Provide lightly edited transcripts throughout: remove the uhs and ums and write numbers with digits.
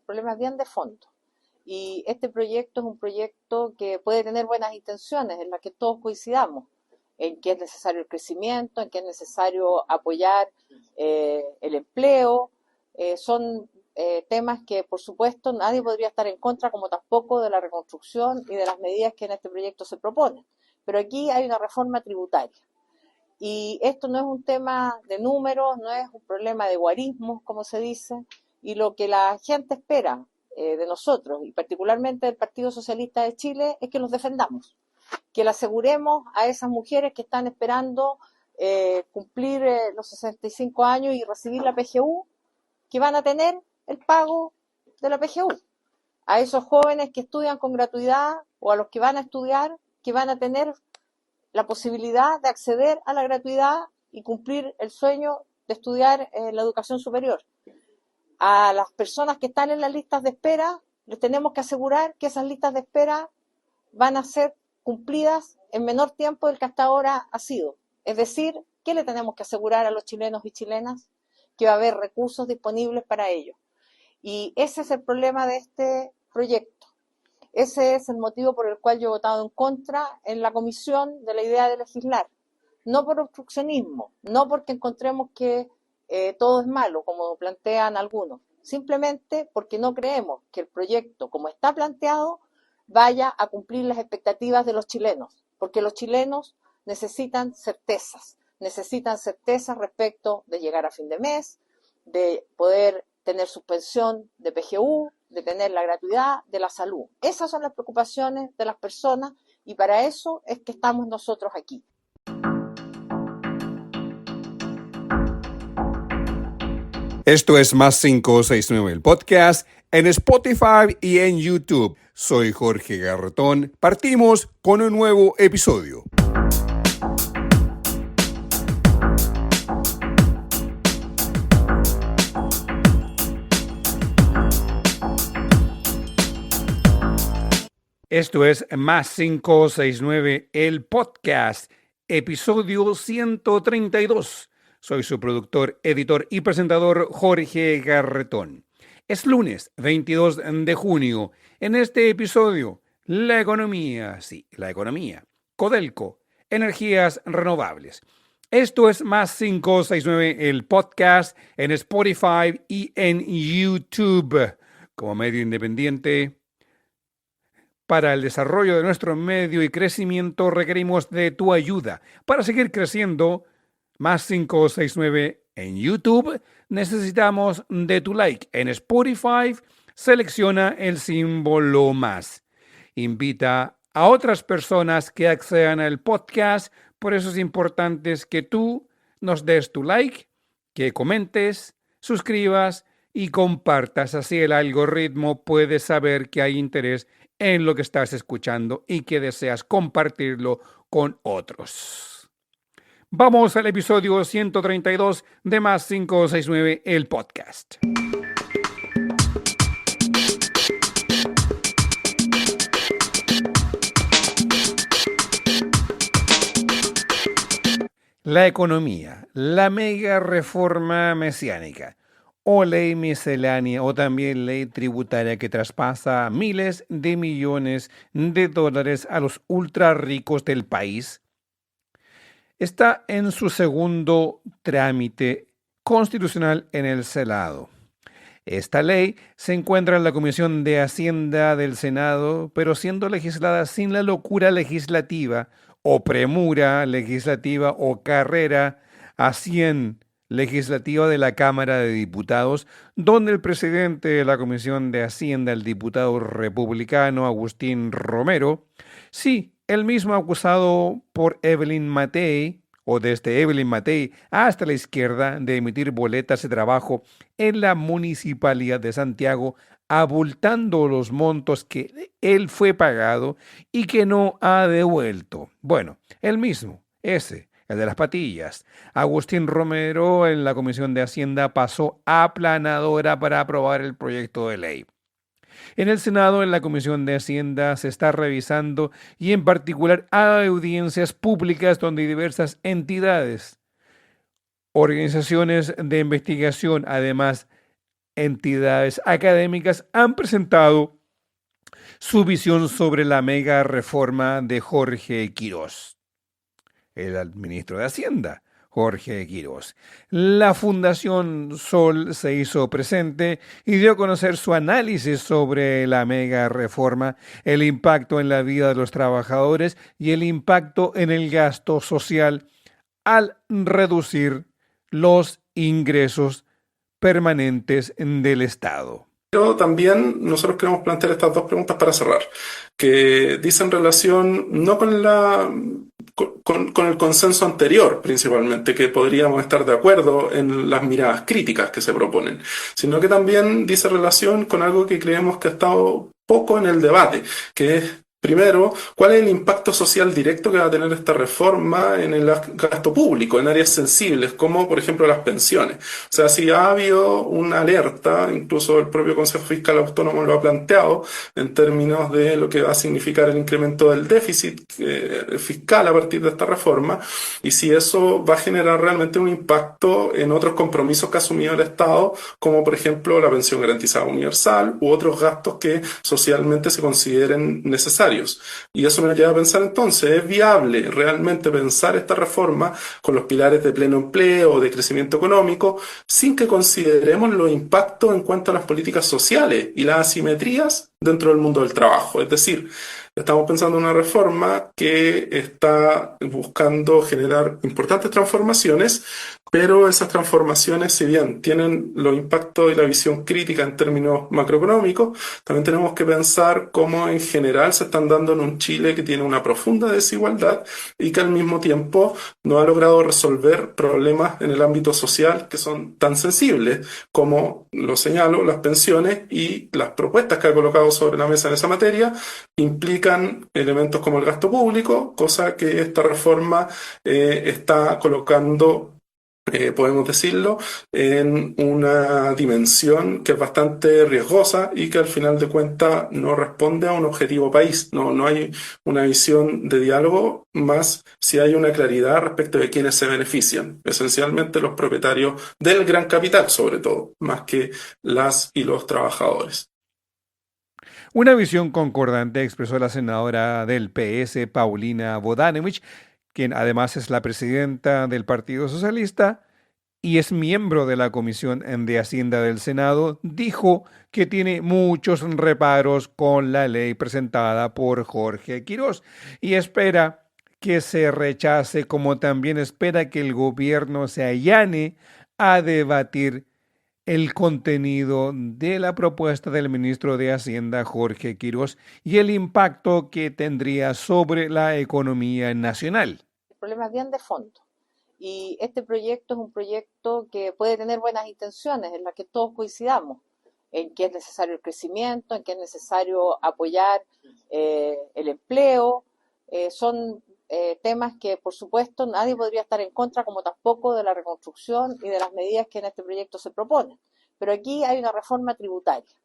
problema bien de fondo. Y este proyecto es un proyecto que puede tener buenas intenciones, en las que todos coincidamos, en que es necesario el crecimiento, en que es necesario apoyar el empleo. Son temas que, por supuesto, nadie podría estar en contra, como tampoco de la reconstrucción y de las medidas que en este proyecto se proponen. Pero aquí hay una reforma tributaria. Y esto no es un tema de números, no es un problema de guarismos, como se dice, y lo que la gente espera de nosotros, y particularmente del Partido Socialista de Chile, es que los defendamos, que le aseguremos a esas mujeres que están esperando cumplir los 65 años y recibir la PGU, que van a tener el pago de la PGU. A esos jóvenes que estudian con gratuidad o a los que van a estudiar, que van a tener la posibilidad de acceder a la gratuidad y cumplir el sueño de estudiar la educación superior. A las personas que están en las listas de espera, les tenemos que asegurar que esas listas de espera van a ser cumplidas en menor tiempo del que hasta ahora ha sido. Es decir, ¿qué le tenemos que asegurar a los chilenos y chilenas? Que va a haber recursos disponibles para ello. Y ese es el problema de este proyecto. Ese es el motivo por el cual yo he votado en contra en la comisión de la idea de legislar. No por obstruccionismo, no porque encontremos que todo es malo, como plantean algunos. Simplemente porque no creemos que el proyecto, como está planteado, vaya a cumplir las expectativas de los chilenos. Porque los chilenos necesitan certezas respecto de llegar a fin de mes, de poder tener su pensión de PGU, de tener la gratuidad, de la salud. Esas son las preocupaciones de las personas y para eso es que estamos nosotros aquí. Esto es Más 569, el podcast, en Spotify y en YouTube. Soy Jorge Garretón. Partimos con un nuevo episodio. Esto es Más 569, el podcast, episodio 132. Soy su productor, editor y presentador Jorge Garretón. Es lunes 22 de junio. En este episodio, la economía, Codelco, energías renovables. Esto es Más 569, el podcast en Spotify y en YouTube. Como medio independiente, para el desarrollo de nuestro medio y crecimiento requerimos de tu ayuda. Para seguir creciendo, Más 569 en YouTube, necesitamos de tu like. En Spotify, selecciona el símbolo más. Invita a otras personas que accedan al podcast. Por eso es importante que tú nos des tu like, que comentes, suscribas y compartas. Así el algoritmo puede saber que hay interés en lo que estás escuchando y que deseas compartirlo con otros. Vamos al episodio 132 de Más 569, el podcast. La economía, la mega reforma mesiánica, o ley miscelánea, o también ley tributaria que traspasa miles de millones de dólares a los ultra ricos del país, está en su segundo trámite constitucional en el Senado. Esta ley se encuentra en la Comisión de Hacienda del Senado, pero siendo legislada sin la locura legislativa o premura legislativa o carrera a 100 legislativa de la Cámara de Diputados, donde el presidente de la Comisión de Hacienda, el diputado republicano Agustín Romero, sí, el mismo acusado por Evelyn Matei, o desde Evelyn Matei hasta la izquierda, de emitir boletas de trabajo en la Municipalidad de Santiago, abultando los montos que él fue pagado y que no ha devuelto. Bueno, el mismo, ese, el de las patillas. Agustín Romero en la Comisión de Hacienda pasó aplanadora para aprobar el proyecto de ley. En el Senado, en la Comisión de Hacienda, se está revisando y en particular hay audiencias públicas donde diversas entidades, organizaciones de investigación, además entidades académicas han presentado su visión sobre la mega reforma de Jorge Quirós, el ministro de Hacienda, Jorge Quirós. La Fundación Sol se hizo presente y dio a conocer su análisis sobre la mega reforma, el impacto en la vida de los trabajadores y el impacto en el gasto social al reducir los ingresos permanentes del Estado. Pero también nosotros queremos plantear estas dos preguntas para cerrar, que dicen relación no con con el consenso anterior principalmente, que podríamos estar de acuerdo en las miradas críticas que se proponen, sino que también dice relación con algo que creemos que ha estado poco en el debate, que es primero, ¿cuál es el impacto social directo que va a tener esta reforma en el gasto público, en áreas sensibles, como por ejemplo las pensiones? O sea, si ha habido una alerta, incluso el propio Consejo Fiscal Autónomo lo ha planteado, en términos de lo que va a significar el incremento del déficit fiscal a partir de esta reforma, y si eso va a generar realmente un impacto en otros compromisos que ha asumido el Estado, como por ejemplo la pensión garantizada universal u otros gastos que socialmente se consideren necesarios. Y eso me lleva a pensar entonces, ¿es viable realmente pensar esta reforma con los pilares de pleno empleo o de crecimiento económico sin que consideremos los impactos en cuanto a las políticas sociales y las asimetrías dentro del mundo del trabajo? Es decir, estamos pensando en una reforma que está buscando generar importantes transformaciones, pero esas transformaciones, si bien tienen los impactos y la visión crítica en términos macroeconómicos, también tenemos que pensar cómo en general se están dando en un Chile que tiene una profunda desigualdad y que al mismo tiempo no ha logrado resolver problemas en el ámbito social que son tan sensibles como, lo señalo, las pensiones, y las propuestas que ha colocado sobre la mesa en esa materia implican elementos como el gasto público, cosa que esta reforma está colocando, podemos decirlo, en una dimensión que es bastante riesgosa y que al final de cuentas no responde a un objetivo país. No hay una visión de diálogo, más si hay una claridad respecto de quiénes se benefician. Esencialmente los propietarios del gran capital, sobre todo, más que las y los trabajadores. Una visión concordante expresó la senadora del PS, Paulina Bodanovich, quien además es la presidenta del Partido Socialista y es miembro de la Comisión de Hacienda del Senado. Dijo que tiene muchos reparos con la ley presentada por Jorge Quirós y espera que se rechace, como también espera que el gobierno se allane a debatir el contenido de la propuesta del ministro de Hacienda, Jorge Quirós, y el impacto que tendría sobre la economía nacional. El problema es bien de fondo. Y este proyecto es un proyecto que puede tener buenas intenciones, en las que todos coincidamos, en que es necesario el crecimiento, en que es necesario apoyar el empleo. Son temas que, por supuesto, nadie podría estar en contra, como tampoco de la reconstrucción y de las medidas que en este proyecto se proponen. Pero aquí hay una reforma tributaria.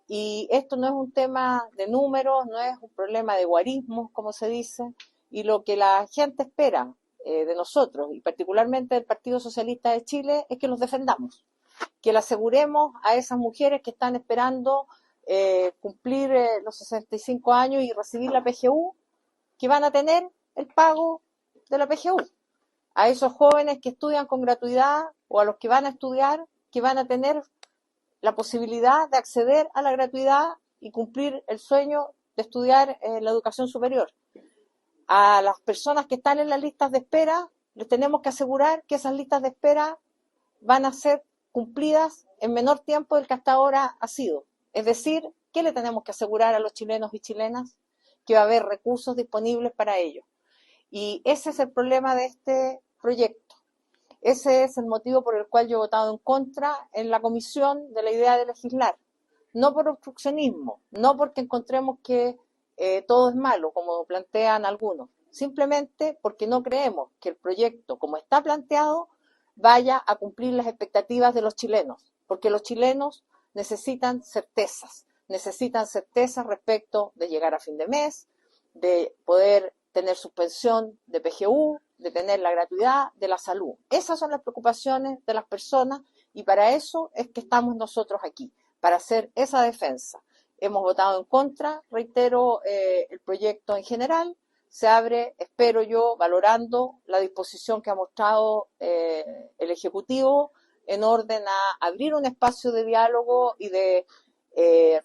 Y esto no es un tema de números, no es un problema de guarismos, como se dice, y lo que la gente espera de nosotros, y particularmente del Partido Socialista de Chile, es que los defendamos, que le aseguremos a esas mujeres que están esperando cumplir los 65 años y recibir la PGU, que van a tener el pago de la PGU, a esos jóvenes que estudian con gratuidad o a los que van a estudiar, que van a tener la posibilidad de acceder a la gratuidad y cumplir el sueño de estudiar la educación superior. A las personas que están en las listas de espera, les tenemos que asegurar que esas listas de espera van a ser cumplidas en menor tiempo del que hasta ahora ha sido. Es decir, ¿qué le tenemos que asegurar a los chilenos y chilenas? Que va a haber recursos disponibles para ello. Y ese es el problema de este proyecto. Ese es el motivo por el cual yo he votado en contra en la comisión de la idea de legislar. No por obstruccionismo, no porque encontremos que todo es malo, como plantean algunos. Simplemente porque no creemos que el proyecto, como está planteado, vaya a cumplir las expectativas de los chilenos. Porque los chilenos necesitan certezas respecto de llegar a fin de mes, de poder tener suspensión de PGU, de tener la gratuidad, de la salud. Esas son las preocupaciones de las personas Y para eso es que estamos nosotros aquí, para hacer esa defensa. Hemos votado en contra, reitero, el proyecto en general. Se abre, espero yo, valorando la disposición que ha mostrado el Ejecutivo en orden a abrir un espacio de diálogo y de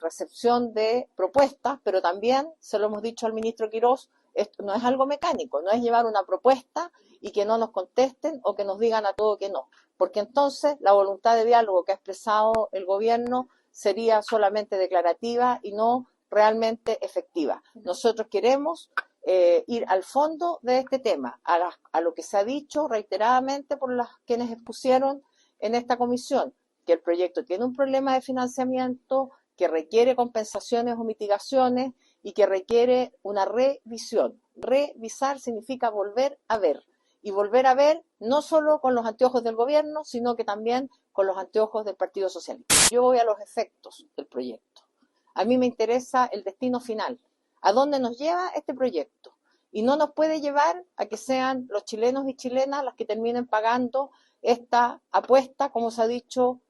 recepción de propuestas, pero también, se lo hemos dicho al ministro Quirós, esto no es algo mecánico, no es llevar una propuesta y que no nos contesten o que nos digan a todo que no, porque entonces la voluntad de diálogo que ha expresado el gobierno sería solamente declarativa y no realmente efectiva. Nosotros queremos ir al fondo de este tema, a lo que se ha dicho reiteradamente por quienes expusieron en esta comisión, que el proyecto tiene un problema de financiamiento, que requiere compensaciones o mitigaciones y que requiere una revisión. Revisar significa volver a ver, y volver a ver no solo con los anteojos del gobierno, sino que también con los anteojos del Partido Socialista. Yo voy a los efectos del proyecto. A mí me interesa el destino final, a dónde nos lleva este proyecto. Y no nos puede llevar a que sean los chilenos y chilenas las que terminen pagando esta apuesta, como se ha dicho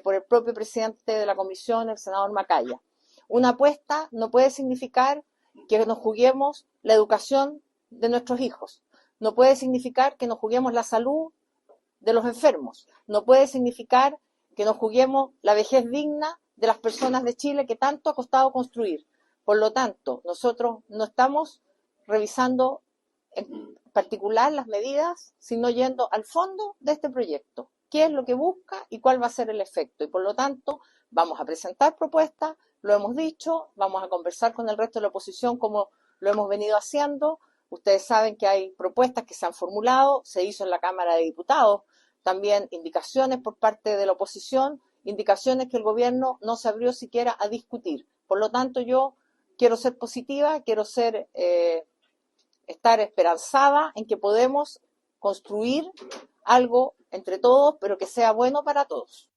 por el propio presidente de la comisión, el senador Macaya. Una apuesta no puede significar que nos juguemos la educación de nuestros hijos, no puede significar que nos juguemos la salud de los enfermos, no puede significar que nos juguemos la vejez digna de las personas de Chile que tanto ha costado construir. Por lo tanto, nosotros no estamos revisando en particular las medidas, sino yendo al fondo de este proyecto. ¿Qué es lo que busca y cuál va a ser el efecto? Y por lo tanto, vamos a presentar propuestas, lo hemos dicho, vamos a conversar con el resto de la oposición como lo hemos venido haciendo. Ustedes saben que hay propuestas que se han formulado, se hizo en la Cámara de Diputados, también indicaciones por parte de la oposición, indicaciones que el gobierno no se abrió siquiera a discutir. Por lo tanto, yo quiero ser positiva, quiero estar esperanzada en que podemos construir algo entre todos, pero que sea bueno para todos.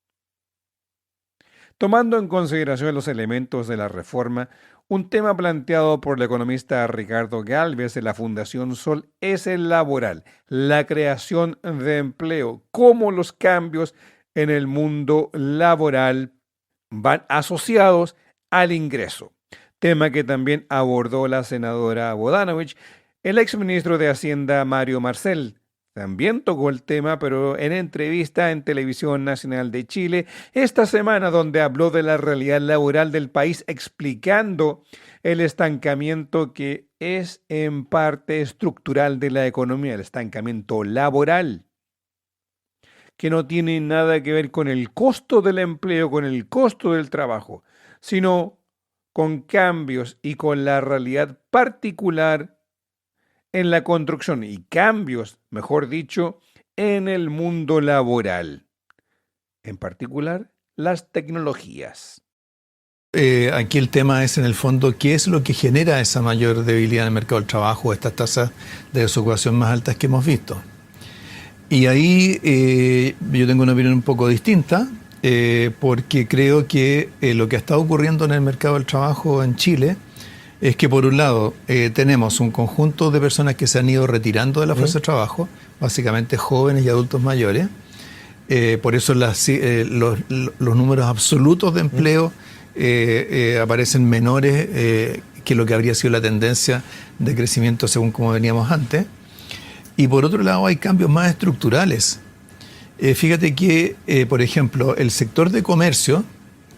Tomando en consideración los elementos de la reforma, un tema planteado por el economista Ricardo Gálvez de la Fundación Sol es el laboral, la creación de empleo, cómo los cambios en el mundo laboral van asociados al ingreso. Tema que también abordó la senadora Bodanovich. El exministro de Hacienda Mario Marcel también tocó el tema, pero en entrevista en Televisión Nacional de Chile esta semana, donde habló de la realidad laboral del país, explicando el estancamiento que es en parte estructural de la economía, el estancamiento laboral, que no tiene nada que ver con el costo del empleo, con el costo del trabajo, sino con cambios y con la realidad particular en la construcción y cambios, mejor dicho, en el mundo laboral, en particular las tecnologías. Aquí el tema es, en el fondo, ¿qué es lo que genera esa mayor debilidad en el mercado del trabajo, estas tasas de desocupación más altas que hemos visto? Y ahí yo tengo una opinión un poco distinta, porque creo que lo que ha estado ocurriendo en el mercado del trabajo en Chile es que, por un lado, tenemos un conjunto de personas que se han ido retirando de la fuerza de trabajo, básicamente jóvenes y adultos mayores. Por eso los números absolutos de empleo aparecen menores que lo que habría sido la tendencia de crecimiento según como veníamos antes. Y por otro lado, hay cambios más estructurales. Fíjate que, por ejemplo, el sector de comercio,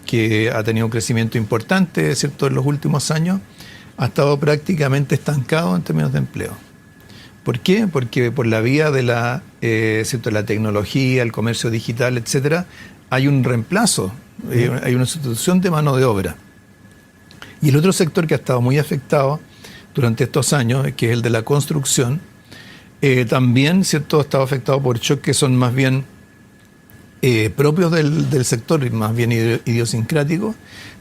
que ha tenido un crecimiento importante, ¿cierto?, en los últimos años, ha estado prácticamente estancado en términos de empleo. ¿Por qué? Porque por la vía de la tecnología, el comercio digital, etcétera, hay un reemplazo, hay una sustitución de mano de obra. Y el otro sector que ha estado muy afectado durante estos años, que es el de la construcción, también, ¿cierto?, ha estado afectado por choques que son más bien propios del sector y más bien idiosincráticos,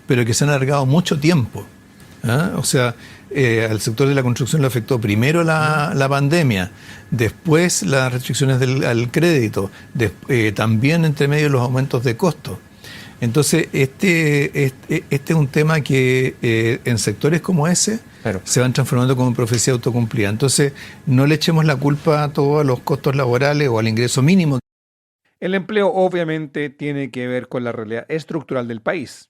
pero que se han alargado mucho tiempo. O sea, al sector de la construcción le afectó primero la pandemia, después las restricciones al crédito, también entre medio los aumentos de costos. Entonces, este es un tema que en sectores como ese se van transformando como profecía autocumplida. Entonces, no le echemos la culpa a todos los costos laborales o al ingreso mínimo. El empleo obviamente tiene que ver con la realidad estructural del país.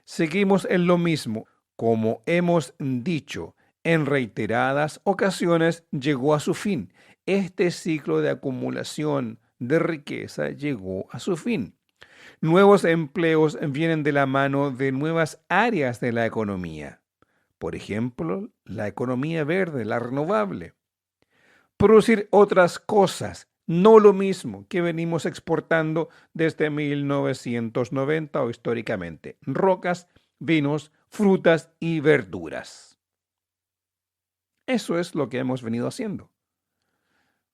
Seguimos en lo mismo. Como hemos dicho en reiteradas ocasiones, llegó a su fin. Este ciclo de acumulación de riqueza llegó a su fin. Nuevos empleos vienen de la mano de nuevas áreas de la economía. Por ejemplo, la economía verde, la renovable. Producir otras cosas, no lo mismo que venimos exportando desde 1990 o históricamente. Rocas, vinos, frutas y verduras. Eso es lo que hemos venido haciendo.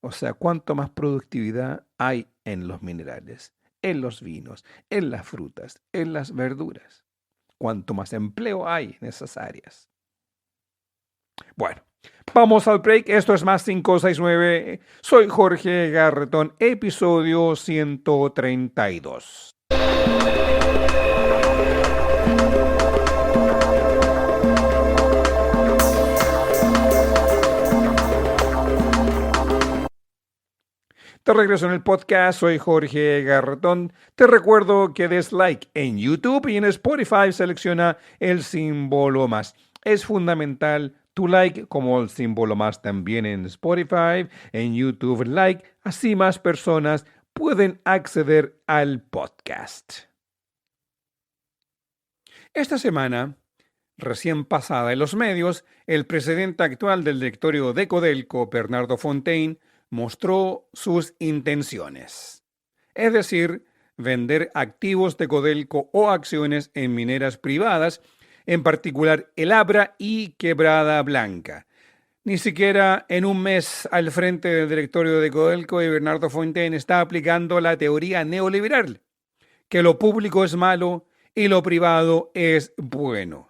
O sea, cuánto más productividad hay en los minerales, en los vinos, en las frutas, en las verduras. Cuánto más empleo hay en esas áreas. Bueno, vamos al break. Esto es Más 569. Soy Jorge Garretón, episodio 132. Te regreso en el podcast, soy Jorge Garretón. Te recuerdo que des like en YouTube y en Spotify selecciona el símbolo más. Es fundamental tu like como el símbolo más también en Spotify, en YouTube like, así más personas pueden acceder al podcast. Esta semana, recién pasada en los medios, el presidente actual del directorio de Codelco, Bernardo Fontaine, mostró sus intenciones, es decir, vender activos de Codelco o acciones en mineras privadas, en particular El Abra y Quebrada Blanca. Ni siquiera en un mes al frente del directorio de Codelco, Bernardo Fontaine está aplicando la teoría neoliberal, que lo público es malo y lo privado es bueno.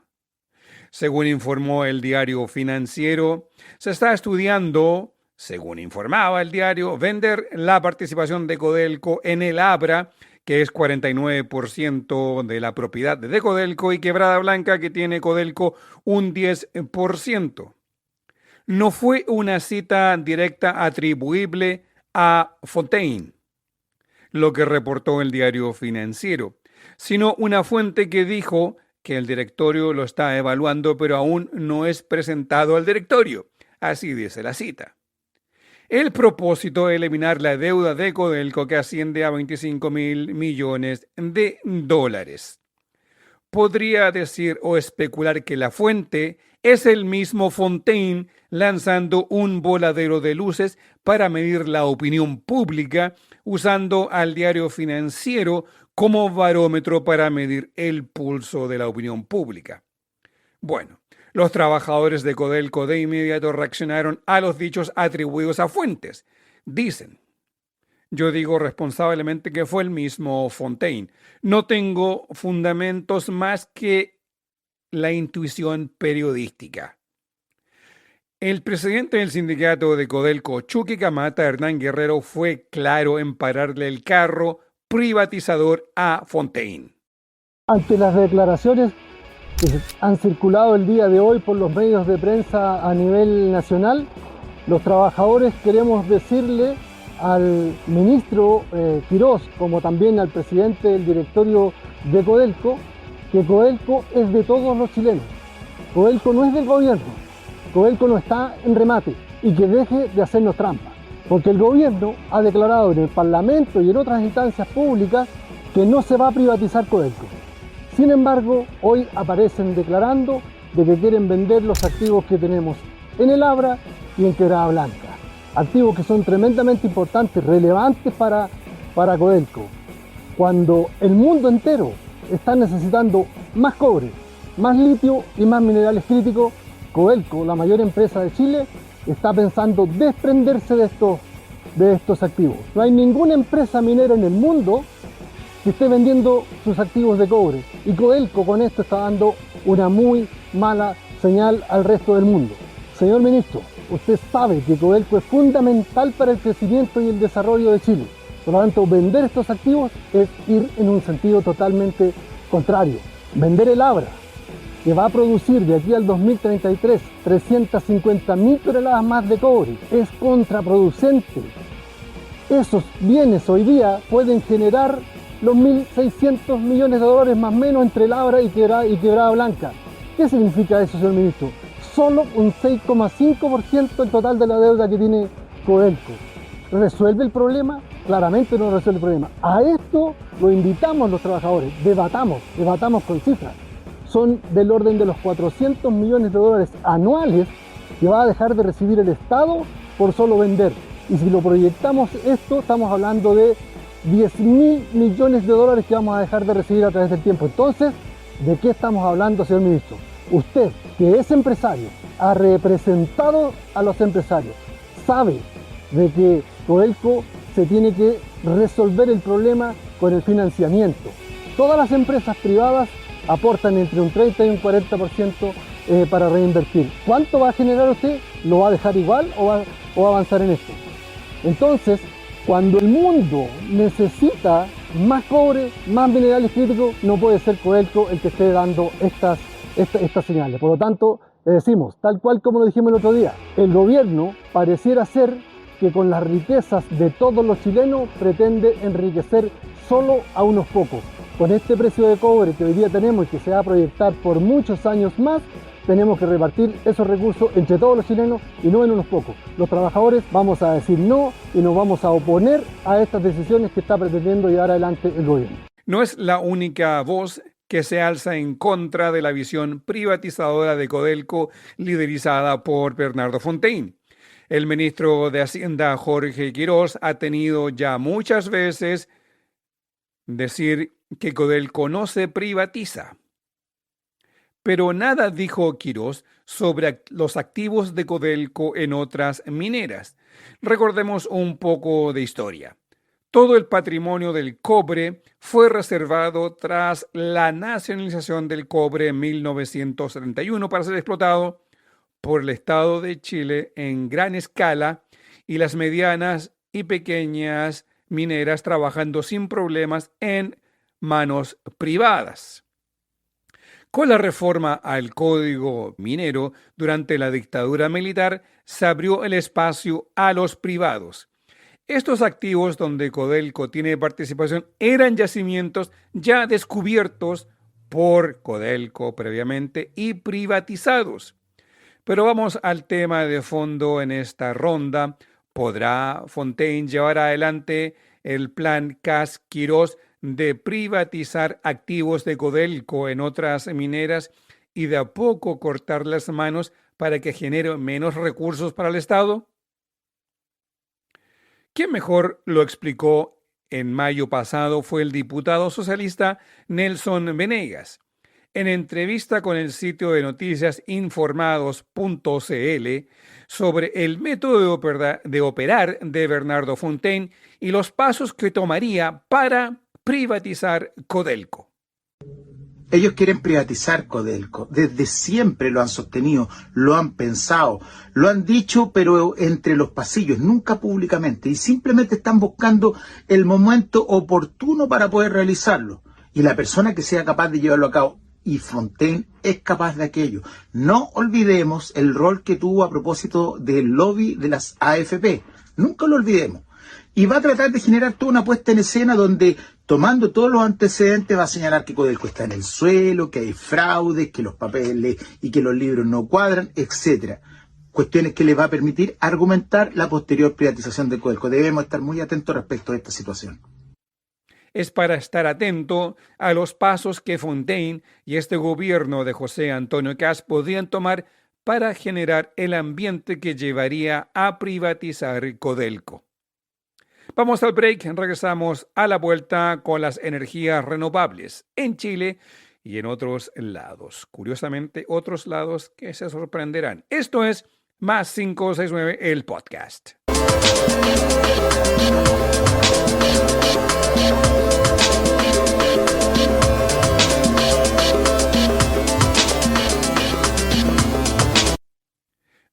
Según informó el diario Financiero, se está estudiando, según informaba el diario, vender la participación de Codelco en El Abra, que es 49% de la propiedad de Codelco, y Quebrada Blanca, que tiene Codelco un 10%. No fue una cita directa atribuible a Fontaine, lo que reportó el diario Financiero, sino una fuente que dijo que el directorio lo está evaluando, pero aún no es presentado al directorio. Así dice la cita. El propósito es eliminar la deuda de Codelco, que asciende a $25.000 millones. Podría decir o especular que la fuente es el mismo Fontaine lanzando un voladero de luces para medir la opinión pública, usando al diario Financiero como barómetro para medir el pulso de la opinión pública. Bueno, los trabajadores de Codelco de inmediato reaccionaron a los dichos atribuidos a fuentes. Dicen, yo digo responsablemente que fue el mismo Fontaine. No tengo fundamentos más que la intuición periodística. El presidente del sindicato de Codelco, Chuquicamata, Hernán Guerrero, fue claro en pararle el carro privatizador a Fontaine. Ante las declaraciones que han circulado el día de hoy por los medios de prensa a nivel nacional, los trabajadores queremos decirle al ministro Quirós, como también al presidente del directorio de Codelco, que Codelco es de todos los chilenos. Codelco no es del gobierno, Codelco no está en remate, y que deje de hacernos trampa, porque el gobierno ha declarado en el Parlamento y en otras instancias públicas que no se va a privatizar Codelco. Sin embargo, hoy aparecen declarando de que quieren vender los activos que tenemos en El Abra y en Quebrada Blanca. Activos que son tremendamente importantes, relevantes para Codelco. Cuando el mundo entero está necesitando más cobre, más litio y más minerales críticos, Codelco, la mayor empresa de Chile, está pensando desprenderse de estos activos. No hay ninguna empresa minera en el mundo que esté vendiendo sus activos de cobre, y Codelco con esto está dando una muy mala señal al resto del mundo. Señor ministro, usted sabe que Codelco es fundamental para el crecimiento y el desarrollo de Chile. Por lo tanto, vender estos activos es ir en un sentido totalmente contrario. Vender El Abra, que va a producir de aquí al 2033 350.000 toneladas más de cobre, es contraproducente. Esos bienes hoy día pueden generar los 1.600 millones de dólares más o menos entre Labra y Quebrada Blanca. ¿Qué significa eso, señor ministro? Solo un 6,5% el total de la deuda que tiene Codelco. ¿Resuelve el problema? Claramente no resuelve el problema. A esto lo invitamos los trabajadores, debatamos con cifras. Son del orden de los 400 millones de dólares anuales que va a dejar de recibir el Estado por solo vender. Y si lo proyectamos esto, estamos hablando de 10.000 millones de dólares que vamos a dejar de recibir a través del tiempo. Entonces, ¿de qué estamos hablando, señor ministro? Usted, que es empresario, ha representado a los empresarios, sabe de que Codelco se tiene que resolver el problema con el financiamiento. Todas las empresas privadas aportan entre un 30 y un 40% para reinvertir. ¿Cuánto va a generar usted? ¿Lo va a dejar igual o va a avanzar en esto? Entonces, cuando el mundo necesita más cobre, más minerales críticos, no puede ser Codelco el que esté dando estas señales. Por lo tanto, le decimos, tal cual como lo dijimos el otro día, el gobierno pareciera ser que con las riquezas de todos los chilenos pretende enriquecer solo a unos pocos. Con este precio de cobre que hoy día tenemos y que se va a proyectar por muchos años más, tenemos que repartir esos recursos entre todos los chilenos y no en unos pocos. Los trabajadores vamos a decir no y nos vamos a oponer a estas decisiones que está pretendiendo llevar adelante el gobierno. No es la única voz que se alza en contra de la visión privatizadora de Codelco liderizada por Bernardo Fontaine. El ministro de Hacienda, Jorge Quirós, ha tenido ya muchas veces decir que Codelco no se privatiza. Pero nada dijo Quirós sobre los activos de Codelco en otras mineras. Recordemos un poco de historia. Todo el patrimonio del cobre fue reservado tras la nacionalización del cobre en 1971 para ser explotado por el Estado de Chile en gran escala y las medianas y pequeñas mineras trabajando sin problemas en manos privadas. Con la reforma al Código Minero durante la dictadura militar se abrió el espacio a los privados. Estos activos donde Codelco tiene participación eran yacimientos ya descubiertos por Codelco previamente y privatizados. Pero vamos al tema de fondo en esta ronda. ¿Podrá Fontaine llevar adelante el plan Kass-Quirós de privatizar activos de Codelco en otras mineras y de a poco cortar las manos para que genere menos recursos para el Estado? Quien mejor lo explicó en mayo pasado fue el diputado socialista Nelson Venegas. En entrevista con el sitio de noticias informados.cl sobre el método de operar de Bernardo Fontaine y los pasos que tomaría para privatizar Codelco. Ellos quieren privatizar Codelco, desde siempre lo han sostenido, lo han pensado, lo han dicho, pero entre los pasillos, nunca públicamente, y simplemente están buscando el momento oportuno para poder realizarlo, y la persona que sea capaz de llevarlo a cabo, y Fontaine es capaz de aquello. No olvidemos el rol que tuvo a propósito del lobby de las AFP, nunca lo olvidemos. Y va a tratar de generar toda una puesta en escena donde, tomando todos los antecedentes, va a señalar que Codelco está en el suelo, que hay fraudes, que los papeles y que los libros no cuadran, etcétera. Cuestiones que les va a permitir argumentar la posterior privatización de Codelco. Debemos estar muy atentos respecto a esta situación. Es para estar atento a los pasos que Fontaine y este gobierno de José Antonio Kast podrían tomar para generar el ambiente que llevaría a privatizar Codelco. Vamos al break, regresamos a la vuelta con las energías renovables en Chile y en otros lados. Curiosamente, otros lados que se sorprenderán. Esto es Más 569, el podcast.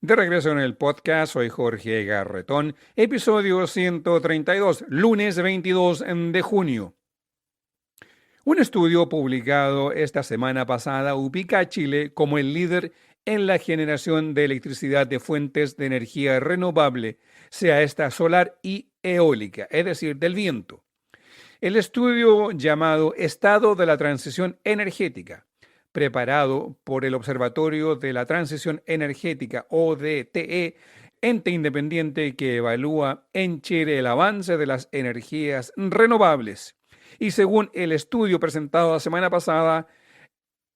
De regreso en el podcast, soy Jorge Garretón, episodio 132, lunes 22 de junio. Un estudio publicado esta semana pasada ubica a Chile como el líder en la generación de electricidad de fuentes de energía renovable, sea esta solar y eólica, es decir, del viento. El estudio llamado Estado de la Transición Energética, preparado por el Observatorio de la Transición Energética, ODTE, ente independiente que evalúa en Chile el avance de las energías renovables. Y según el estudio presentado la semana pasada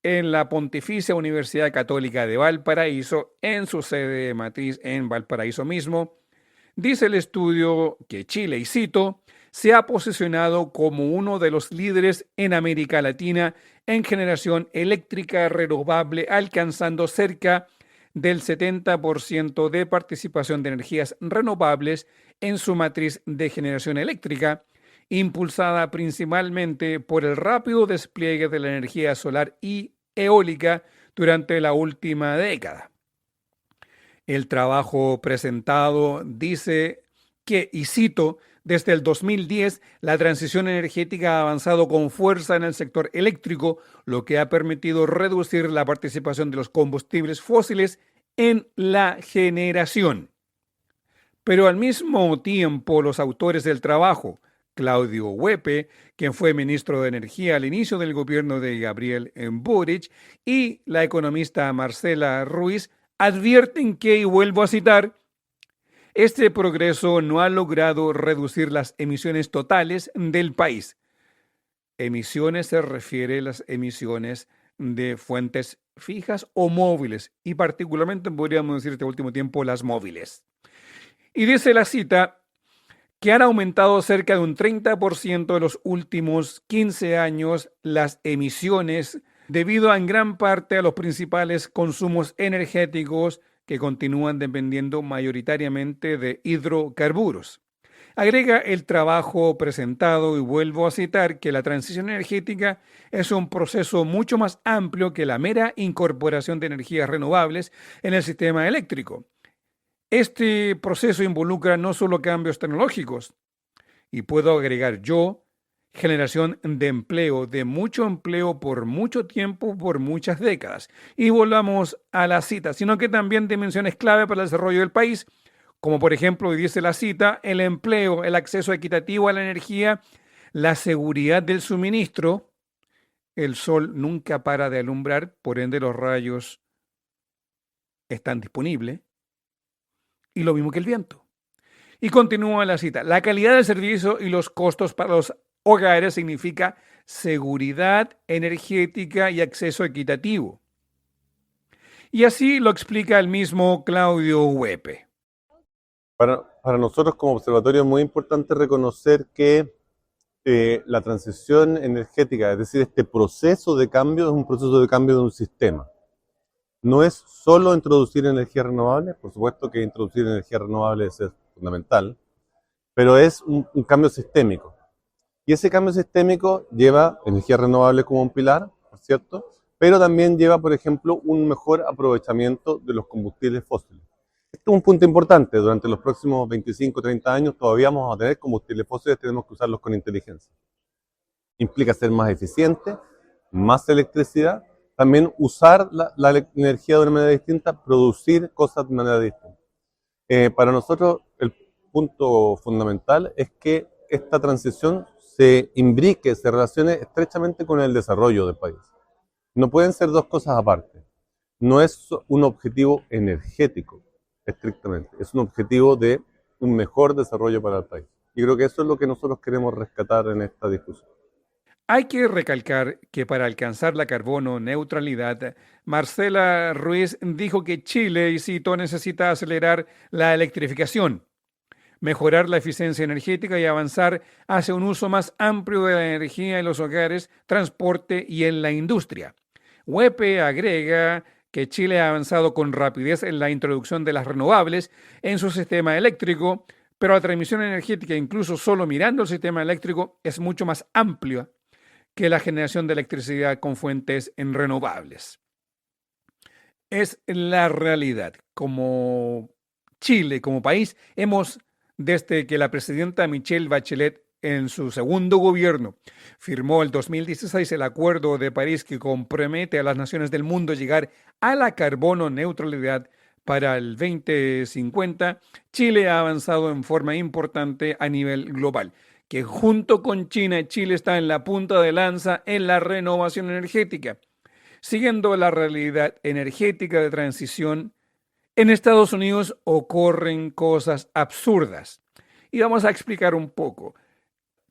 en la Pontificia Universidad Católica de Valparaíso, en su sede matriz en Valparaíso mismo, dice el estudio que Chile, y cito, se ha posicionado como uno de los líderes en América Latina en generación eléctrica renovable, alcanzando cerca del 70% de participación de energías renovables en su matriz de generación eléctrica, impulsada principalmente por el rápido despliegue de la energía solar y eólica durante la última década. El trabajo presentado dice que, y cito, desde el 2010 la transición energética ha avanzado con fuerza en el sector eléctrico, lo que ha permitido reducir la participación de los combustibles fósiles en la generación. Pero al mismo tiempo, los autores del trabajo, Claudio Huepe, quien fue ministro de Energía al inicio del gobierno de Gabriel Boric, y la economista Marcela Ruiz, advierten que, y vuelvo a citar, este progreso no ha logrado reducir las emisiones totales del país. Emisiones se refiere a las emisiones de fuentes fijas o móviles, y particularmente podríamos decir este último tiempo las móviles. Y dice la cita que han aumentado cerca de un 30% en los últimos 15 años las emisiones debido en gran parte a los principales consumos energéticos que continúan dependiendo mayoritariamente de hidrocarburos. Agrega el trabajo presentado, y vuelvo a citar, que la transición energética es un proceso mucho más amplio que la mera incorporación de energías renovables en el sistema eléctrico. Este proceso involucra no solo cambios tecnológicos, y puedo agregar yo, generación de empleo, de mucho empleo por mucho tiempo, por muchas décadas. Y volvamos a la cita, sino que también dimensiones clave para el desarrollo del país, como por ejemplo, dice la cita, el empleo, el acceso equitativo a la energía, la seguridad del suministro. El sol nunca para de alumbrar, por ende los rayos están disponibles, y lo mismo que el viento. Y continúa la cita, la calidad del servicio y los costos para los hogares significa seguridad energética y acceso equitativo. Y así lo explica el mismo Claudio Huepe. Para nosotros como observatorio es muy importante reconocer que la transición energética, es decir, este proceso de cambio es un proceso de cambio de un sistema. No es solo introducir energías renovables, por supuesto que introducir energías renovables es fundamental, pero es un cambio sistémico. Y ese cambio sistémico lleva energías renovables como un pilar, por cierto, pero también lleva, por ejemplo, un mejor aprovechamiento de los combustibles fósiles. Esto es un punto importante. Durante los próximos 25 o 30 años todavía vamos a tener combustibles fósiles, tenemos que usarlos con inteligencia. Implica ser más eficiente, más electricidad, también usar la energía de una manera distinta, producir cosas de manera distinta. Para nosotros el punto fundamental es que esta transición se imbrique, se relacione estrechamente con el desarrollo del país. No pueden ser dos cosas aparte. No es un objetivo energético, estrictamente. Es un objetivo de un mejor desarrollo para el país. Y creo que eso es lo que nosotros queremos rescatar en esta discusión. Hay que recalcar que para alcanzar la carbono neutralidad, Marcela Ruiz dijo que Chile, y cito, necesita acelerar la electrificación, mejorar la eficiencia energética y avanzar hacia un uso más amplio de la energía en los hogares, transporte y en la industria. Huepe agrega que Chile ha avanzado con rapidez en la introducción de las renovables en su sistema eléctrico, pero la transmisión energética, incluso solo mirando el sistema eléctrico, es mucho más amplia que la generación de electricidad con fuentes en renovables. Es la realidad. Como Chile, como país, hemos, desde que la presidenta Michelle Bachelet en su segundo gobierno, firmó el 2016 el Acuerdo de París que compromete a las naciones del mundo a llegar a la carbono neutralidad para el 2050, Chile ha avanzado en forma importante a nivel global, que junto con China, Chile está en la punta de lanza en la renovación energética. Siguiendo la realidad energética de transición, en Estados Unidos ocurren cosas absurdas. Y vamos a explicar un poco.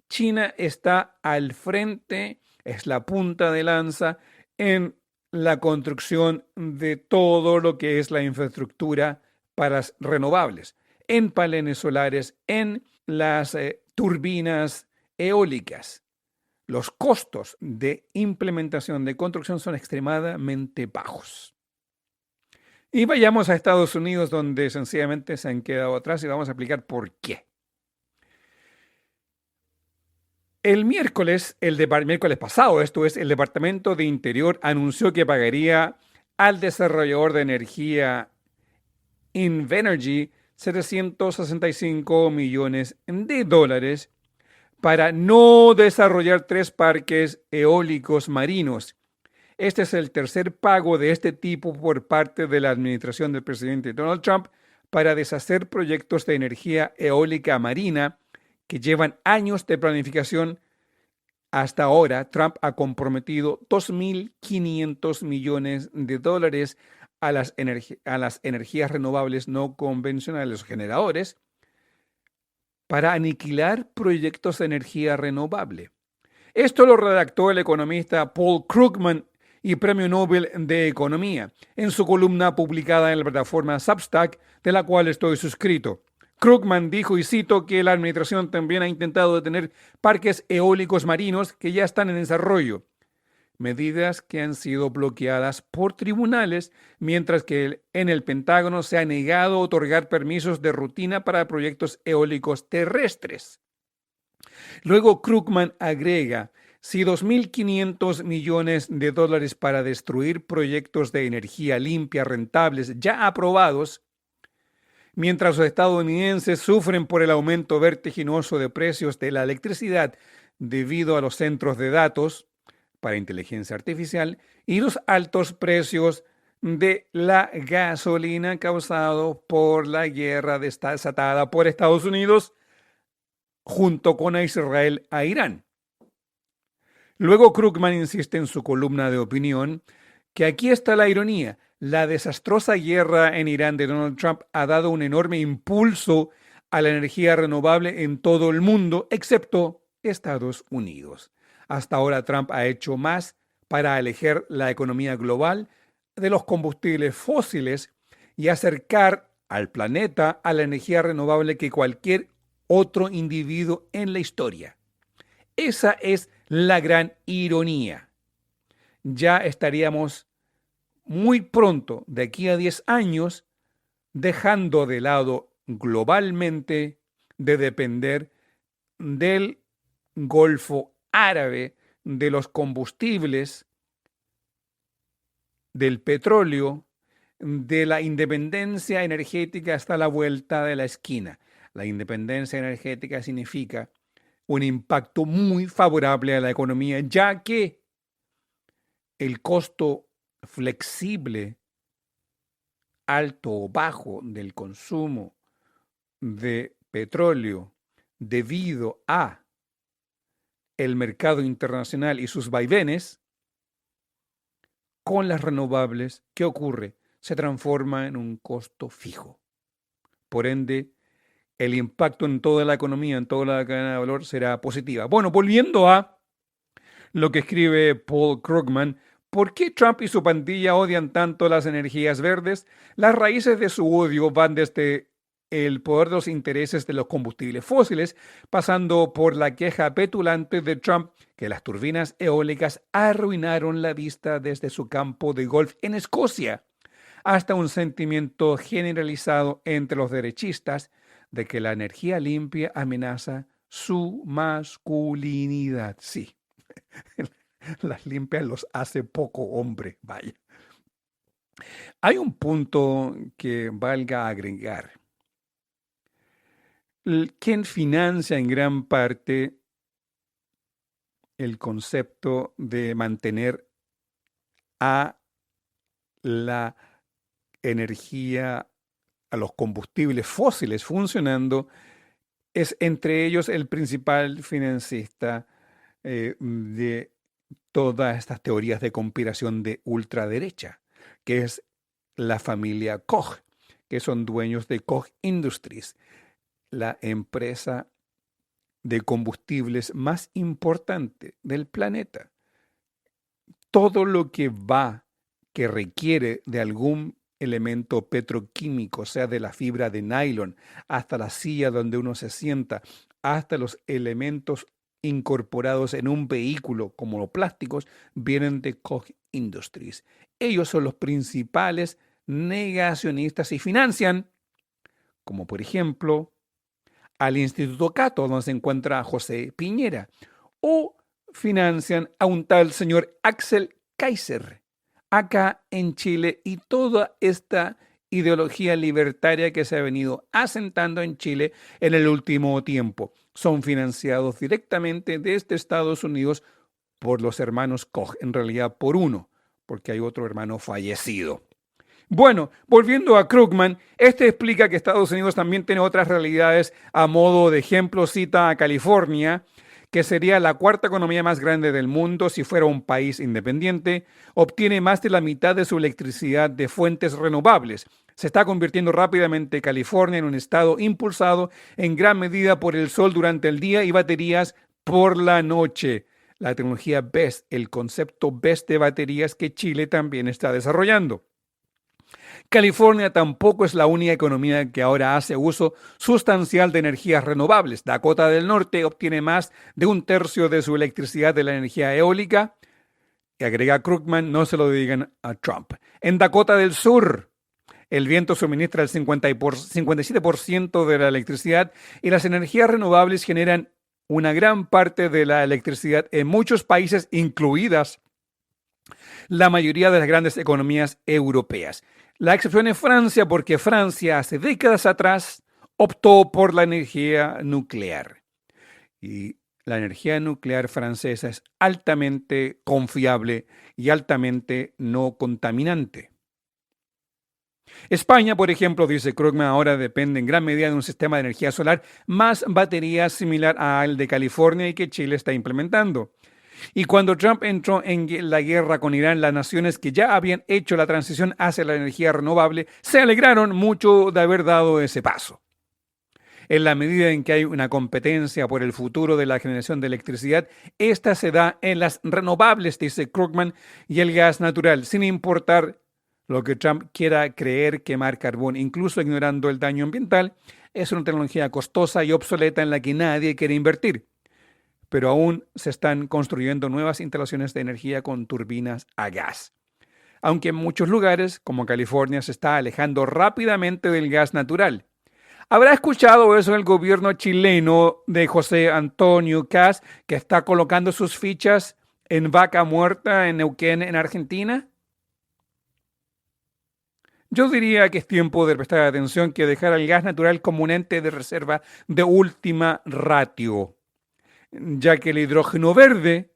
China está al frente, es la punta de lanza en la construcción de todo lo que es la infraestructura para las renovables, en paneles solares, en las turbinas eólicas. Los costos de implementación de construcción son extremadamente bajos. Y vayamos a Estados Unidos, donde sencillamente se han quedado atrás, y vamos a explicar por qué. El miércoles pasado, esto es, el Departamento de Interior anunció que pagaría al desarrollador de energía Invenergy 765 millones de dólares para no desarrollar 3 parques eólicos marinos. Este es el tercer pago de este tipo por parte de la administración del presidente Donald Trump para deshacer proyectos de energía eólica marina que llevan años de planificación. Hasta ahora, Trump ha comprometido 2.500 millones de dólares a las energías renovables no convencionales, los generadores, para aniquilar proyectos de energía renovable. Esto lo redactó el economista Paul Krugman y Premio Nobel de Economía en su columna publicada en la plataforma Substack, de la cual estoy suscrito. Krugman dijo, y cito, que la administración también ha intentado detener parques eólicos marinos que ya están en desarrollo, medidas que han sido bloqueadas por tribunales, mientras que en el Pentágono se ha negado a otorgar permisos de rutina para proyectos eólicos terrestres. Luego Krugman agrega, si 2.500 millones de dólares para destruir proyectos de energía limpia rentables ya aprobados, mientras los estadounidenses sufren por el aumento vertiginoso de precios de la electricidad debido a los centros de datos para inteligencia artificial y los altos precios de la gasolina causado por la guerra desatada por Estados Unidos junto con Israel a Irán. Luego Krugman insiste en su columna de opinión que aquí está la ironía. La desastrosa guerra en Irán de Donald Trump ha dado un enorme impulso a la energía renovable en todo el mundo, excepto Estados Unidos. Hasta ahora Trump ha hecho más para alejar la economía global de los combustibles fósiles y acercar al planeta a la energía renovable que cualquier otro individuo en la historia. Esa es la gran ironía. Ya estaríamos muy pronto, de aquí a 10 años, dejando de lado globalmente de depender del Golfo Árabe, de los combustibles, del petróleo, de la independencia energética hasta la vuelta de la esquina. La independencia energética significa un impacto muy favorable a la economía, ya que el costo flexible, alto o bajo del consumo de petróleo debido a el mercado internacional y sus vaivenes, con las renovables, ¿qué ocurre? Se transforma en un costo fijo. Por ende, el impacto en toda la economía, en toda la cadena de valor será positiva. Bueno, volviendo a lo que escribe Paul Krugman, ¿por qué Trump y su pandilla odian tanto las energías verdes? Las raíces de su odio van desde el poder de los intereses de los combustibles fósiles, pasando por la queja petulante de Trump que las turbinas eólicas arruinaron la vista desde su campo de golf en Escocia, hasta un sentimiento generalizado entre los derechistas de que la energía limpia amenaza su masculinidad. Sí, las limpias los hace poco hombre, vaya. Hay un punto que valga agregar. Quien financia en gran parte el concepto de mantener a la energía, a los combustibles fósiles funcionando, es entre ellos el principal financista de todas estas teorías de conspiración de ultraderecha, que es la familia Koch, que son dueños de Koch Industries, la empresa de combustibles más importante del planeta. Todo lo que requiere de algún elemento petroquímico, sea de la fibra de nylon, hasta la silla donde uno se sienta, hasta los elementos incorporados en un vehículo como los plásticos, vienen de Koch Industries. Ellos son los principales negacionistas y financian, como por ejemplo, al Instituto Cato, donde se encuentra José Piñera, o financian a un tal señor Axel Kaiser, acá en Chile, y toda esta ideología libertaria que se ha venido asentando en Chile en el último tiempo. Son financiados directamente desde Estados Unidos por los hermanos Koch, en realidad por uno, porque hay otro hermano fallecido. Bueno, volviendo a Krugman, este explica que Estados Unidos también tiene otras realidades. A modo de ejemplo, cita a California, que sería la cuarta economía más grande del mundo si fuera un país independiente, obtiene más de la mitad de su electricidad de fuentes renovables. Se está convirtiendo rápidamente California en un estado impulsado en gran medida por el sol durante el día y baterías por la noche. La tecnología BESS, el concepto BESS de baterías que Chile también está desarrollando. California tampoco es la única economía que ahora hace uso sustancial de energías renovables. Dakota del Norte obtiene más de un tercio de su electricidad de la energía eólica. Y agrega Krugman, no se lo digan a Trump. En Dakota del Sur, el viento suministra el 57% de la electricidad y las energías renovables generan una gran parte de la electricidad en muchos países, incluidas la mayoría de las grandes economías europeas. La excepción es Francia, porque Francia hace décadas atrás optó por la energía nuclear. Y la energía nuclear francesa es altamente confiable y altamente no contaminante. España, por ejemplo, dice Krugman, ahora depende en gran medida de un sistema de energía solar más baterías similar al de California y que Chile está implementando. Y cuando Trump entró en la guerra con Irán, las naciones que ya habían hecho la transición hacia la energía renovable se alegraron mucho de haber dado ese paso. En la medida en que hay una competencia por el futuro de la generación de electricidad, esta se da en las renovables, dice Krugman, y el gas natural, sin importar lo que Trump quiera creer quemar carbón, incluso ignorando el daño ambiental. Es una tecnología costosa y obsoleta en la que nadie quiere invertir. Pero aún se están construyendo nuevas instalaciones de energía con turbinas a gas. Aunque en muchos lugares, como California, se está alejando rápidamente del gas natural. ¿Habrá escuchado eso el gobierno chileno de José Antonio Kast, que está colocando sus fichas en Vaca Muerta, en Neuquén, en Argentina? Yo diría que es tiempo de prestar atención, que dejar al gas natural como un ente de reserva de última ratio, ya que el hidrógeno verde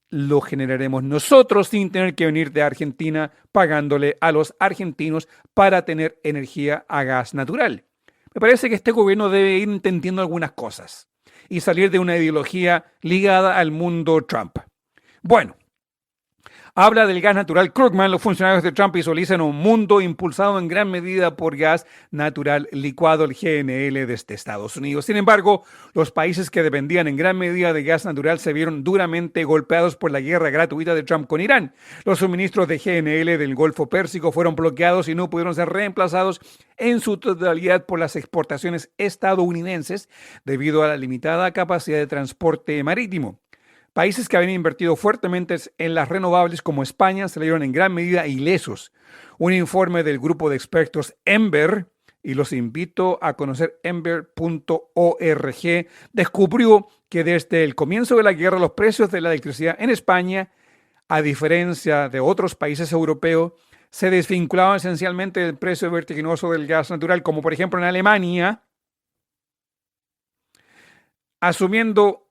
lo generaremos nosotros sin tener que venir de Argentina pagándole a los argentinos para tener energía a gas natural. Me parece que este gobierno debe ir entendiendo algunas cosas y salir de una ideología ligada al mundo Trump. Bueno, habla del gas natural Krugman. Los funcionarios de Trump visualizan un mundo impulsado en gran medida por gas natural licuado, el GNL, desde Estados Unidos. Sin embargo, los países que dependían en gran medida de gas natural se vieron duramente golpeados por la guerra gratuita de Trump con Irán. Los suministros de GNL del Golfo Pérsico fueron bloqueados y no pudieron ser reemplazados en su totalidad por las exportaciones estadounidenses debido a la limitada capacidad de transporte marítimo. Países que habían invertido fuertemente en las renovables como España salieron en gran medida ilesos. Un informe del grupo de expertos Ember, y los invito a conocer ember.org, descubrió que desde el comienzo de la guerra los precios de la electricidad en España, a diferencia de otros países europeos, se desvinculaban esencialmente del precio vertiginoso del gas natural, como por ejemplo en Alemania, asumiendo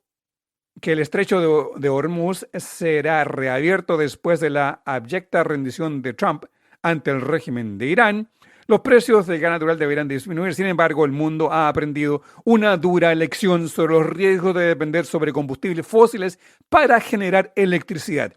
que el estrecho de Hormuz será reabierto después de la abyecta rendición de Trump ante el régimen de Irán, los precios del gas natural deberán disminuir. Sin embargo, el mundo ha aprendido una dura lección sobre los riesgos de depender sobre combustibles fósiles para generar electricidad.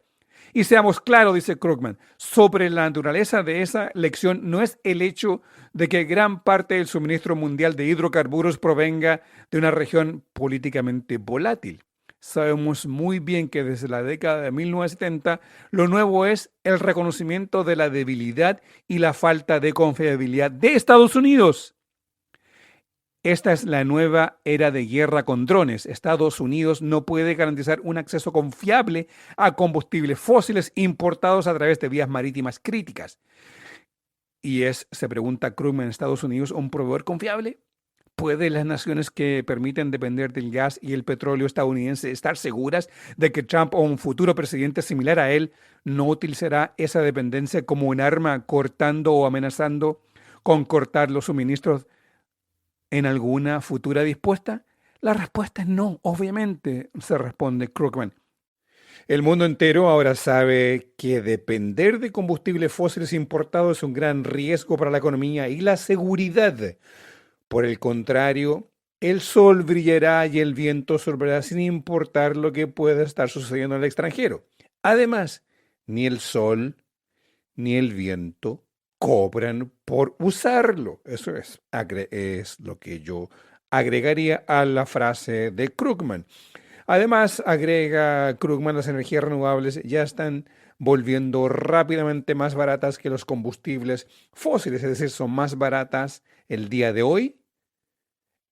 Y seamos claros, dice Krugman, sobre la naturaleza de esa lección no es el hecho de que gran parte del suministro mundial de hidrocarburos provenga de una región políticamente volátil. Sabemos muy bien que desde la década de 1970 lo nuevo es el reconocimiento de la debilidad y la falta de confiabilidad de Estados Unidos. Esta es la nueva era de guerra con drones. Estados Unidos no puede garantizar un acceso confiable a combustibles fósiles importados a través de vías marítimas críticas. Se pregunta Krugman, ¿Estados Unidos un proveedor confiable? ¿Pueden las naciones que permiten depender del gas y el petróleo estadounidense estar seguras de que Trump o un futuro presidente similar a él no utilizará esa dependencia como un arma cortando o amenazando con cortar los suministros en alguna futura dispuesta? La respuesta es no, obviamente, se responde Krugman. El mundo entero ahora sabe que depender de combustibles fósiles importados es un gran riesgo para la economía y la seguridad. Por el contrario, el sol brillará y el viento soplará sin importar lo que pueda estar sucediendo en el extranjero. Además, ni el sol ni el viento cobran por usarlo. Eso es lo que yo agregaría a la frase de Krugman. Además, agrega Krugman, las energías renovables ya están volviendo rápidamente más baratas que los combustibles fósiles, es decir, son más baratas el día de hoy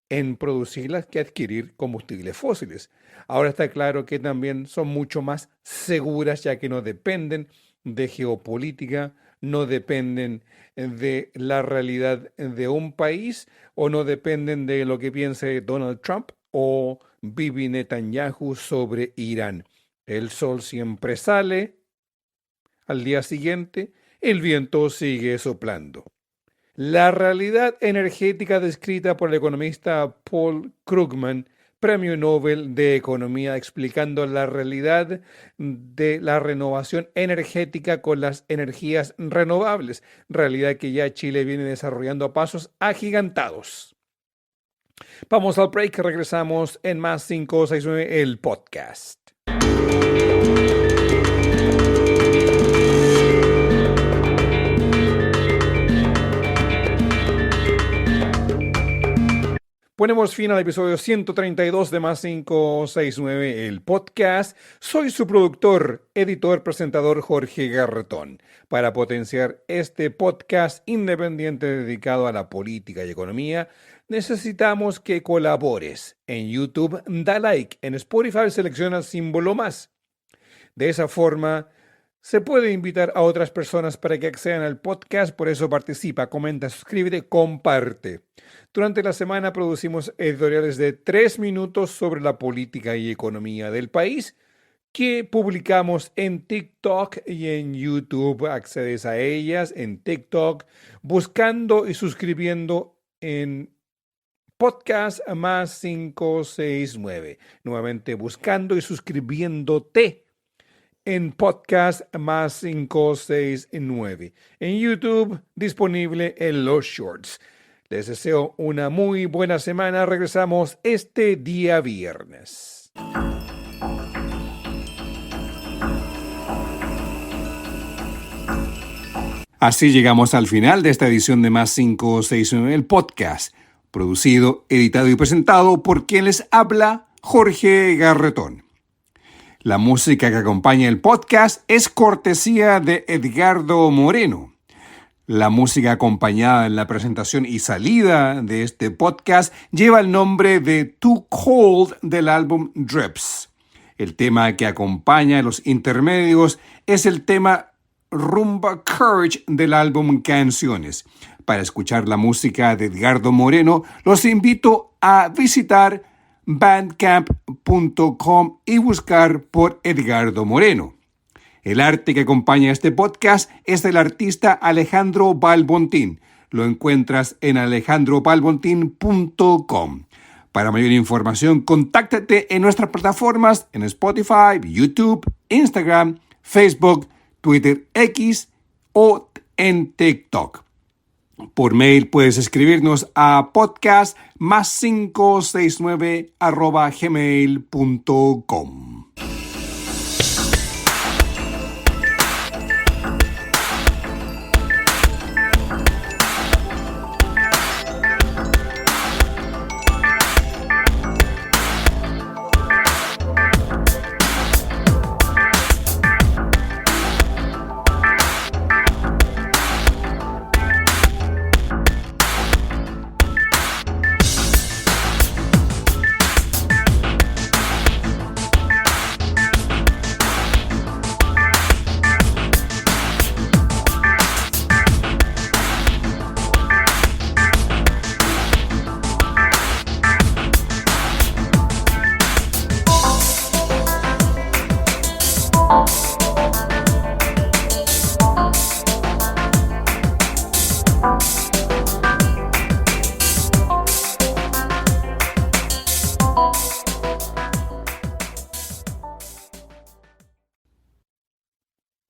en producirlas que adquirir combustibles fósiles. Ahora está claro que también son mucho más seguras, ya que no dependen de geopolítica, no dependen de la realidad de un país o no dependen de lo que piense Donald Trump o Bibi Netanyahu sobre Irán. El sol siempre sale, al día siguiente el viento sigue soplando. La realidad energética descrita por el economista Paul Krugman, Premio Nobel de Economía, explicando la realidad de la renovación energética con las energías renovables, realidad que ya Chile viene desarrollando a pasos agigantados. Vamos al break, regresamos en Más 569, el podcast. Ponemos fin al episodio 132 de Más 569, el podcast. Soy su productor, editor, presentador Jorge Garretón. Para potenciar este podcast independiente dedicado a la política y economía, necesitamos que colabores. En YouTube, da like. En Spotify, selecciona el símbolo más. De esa forma, se puede invitar a otras personas para que accedan al podcast, por eso participa, comenta, suscríbete, comparte. Durante la semana producimos editoriales de 3 minutos sobre la política y economía del país que publicamos en TikTok y en YouTube. Accedes a ellas en TikTok buscando y suscribiendo en Podcast Más 569. Nuevamente buscando y suscribiéndote en Podcast Más 569. En YouTube, disponible en los Shorts. Les deseo una muy buena semana. Regresamos este día viernes. Así llegamos al final de esta edición de Más 569, el podcast, producido, editado y presentado por quien les habla, Jorge Garretón. La música que acompaña el podcast es cortesía de Edgardo Moreno. La música acompañada en la presentación y salida de este podcast lleva el nombre de Too Cold del álbum Drips. El tema que acompaña los intermedios es el tema Rumba Courage del álbum Canciones. Para escuchar la música de Edgardo Moreno, los invito a visitar bandcamp.com y buscar por Edgardo Moreno. El arte que acompaña este podcast es del artista Alejandro Balbontín. Lo encuentras en alejandrobalbontin.com. Para mayor información, contáctate en nuestras plataformas en Spotify, YouTube, Instagram, Facebook, Twitter X o en TikTok. Por mail puedes escribirnos a podcast+569@gmail.com.